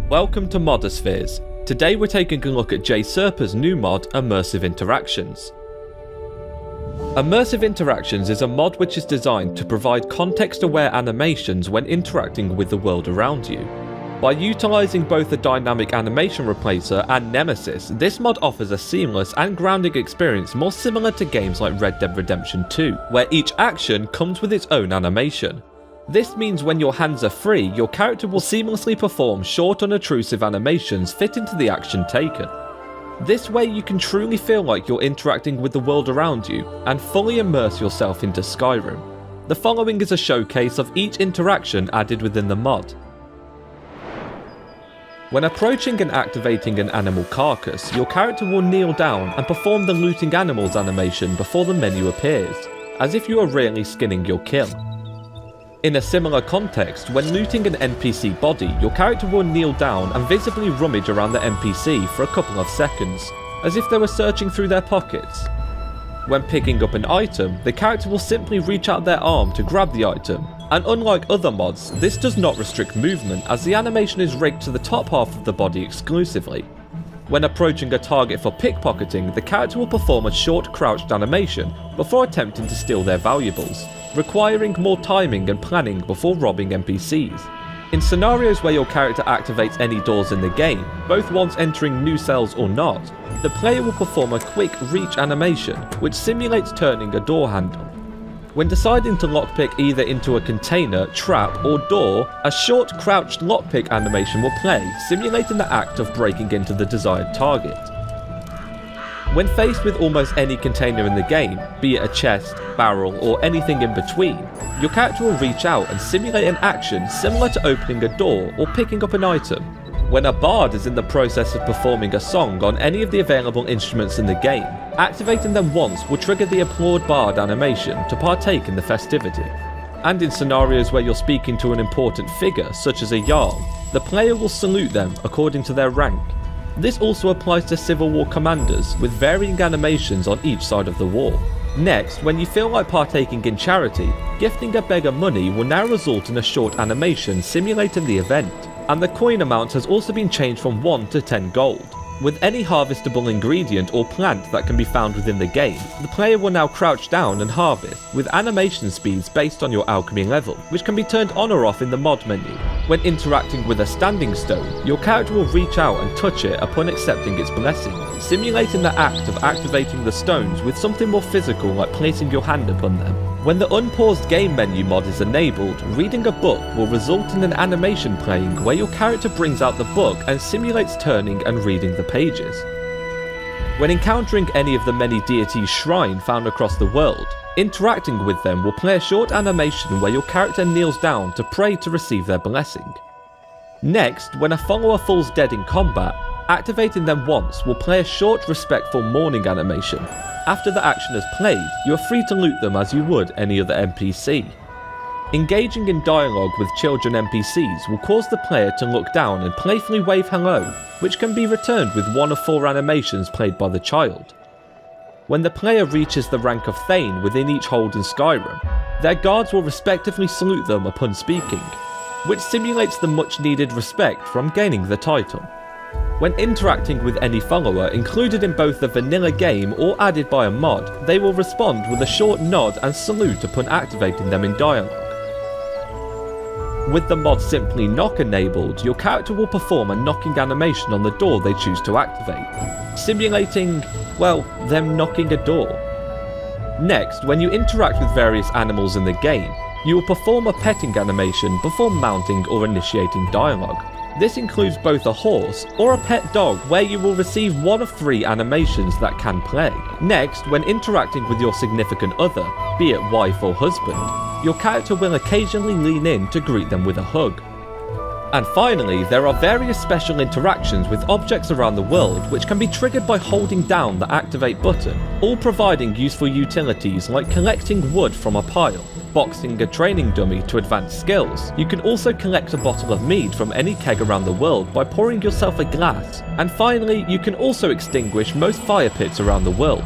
Welcome to Modospheres. Today we're taking a look at JSerpa's new mod, Immersive Interactions. Immersive Interactions is a mod which is designed to provide context-aware animations when interacting with the world around you. By utilising both the dynamic animation replacer and Nemesis, this mod offers a seamless and grounding experience more similar to games like Red Dead Redemption 2, where each action comes with its own animation. This means when your hands are free, your character will seamlessly perform short unobtrusive animations fit into the action taken. This way you can truly feel like you're interacting with the world around you and fully immerse yourself into Skyrim. The following is a showcase of each interaction added within the mod. When approaching and activating an animal carcass, your character will kneel down and perform the looting animals animation before the menu appears, as if you are really skinning your kill. In a similar context, when looting an NPC body, your character will kneel down and visibly rummage around the NPC for a couple of seconds, as if they were searching through their pockets. When picking up an item, the character will simply reach out their arm to grab the item, and unlike other mods, this does not restrict movement as the animation is rigged to the top half of the body exclusively. When approaching a target for pickpocketing, the character will perform a short crouched animation before attempting to steal their valuables, requiring more timing and planning before robbing NPCs. In scenarios where your character activates any doors in the game, both once entering new cells or not, the player will perform a quick reach animation which simulates turning a door handle. When deciding to lockpick either into a container, trap or door, a short crouched lockpick animation will play, simulating the act of breaking into the desired target. When faced with almost any container in the game, be it a chest, barrel or anything in between, your character will reach out and simulate an action similar to opening a door or picking up an item. When a bard is in the process of performing a song on any of the available instruments in the game, activating them once will trigger the applaud bard animation to partake in the festivity. And in scenarios where you're speaking to an important figure, such as a Jarl, the player will salute them according to their rank. This also applies to Civil War commanders, with varying animations on each side of the wall. Next, when you feel like partaking in charity, gifting a beggar money will now result in a short animation simulating the event, and the coin amount has also been changed from 1 to 10 gold. With any harvestable ingredient or plant that can be found within the game, the player will now crouch down and harvest, with animation speeds based on your alchemy level, which can be turned on or off in the mod menu. When interacting with a standing stone, your character will reach out and touch it upon accepting its blessing, simulating the act of activating the stones with something more physical like placing your hand upon them. When the unpaused game menu mod is enabled, reading a book will result in an animation playing where your character brings out the book and simulates turning and reading the pages. When encountering any of the many deities' shrine found across the world, interacting with them will play a short animation where your character kneels down to pray to receive their blessing. Next, when a follower falls dead in combat, activating them once will play a short respectful mourning animation. After the action is played, you are free to loot them as you would any other NPC. Engaging in dialogue with children NPCs will cause the player to look down and playfully wave hello, which can be returned with one of 4 animations played by the child. When the player reaches the rank of Thane within each hold in Skyrim, their guards will respectively salute them upon speaking, which simulates the much needed respect from gaining the title. When interacting with any follower included in both the vanilla game or added by a mod, they will respond with a short nod and salute upon activating them in dialogue. With the mod Simply Knock enabled, your character will perform a knocking animation on the door they choose to activate, simulating, well, them knocking a door. Next, when you interact with various animals in the game, you will perform a petting animation before mounting or initiating dialogue. This includes both a horse or a pet dog where you will receive one of 3 animations that can play. Next, when interacting with your significant other, be it wife or husband, your character will occasionally lean in to greet them with a hug. And finally, there are various special interactions with objects around the world which can be triggered by holding down the activate button, all providing useful utilities like collecting wood from a pile, boxing a training dummy to advance skills. You can also collect a bottle of mead from any keg around the world by pouring yourself a glass. And finally, you can also extinguish most fire pits around the world.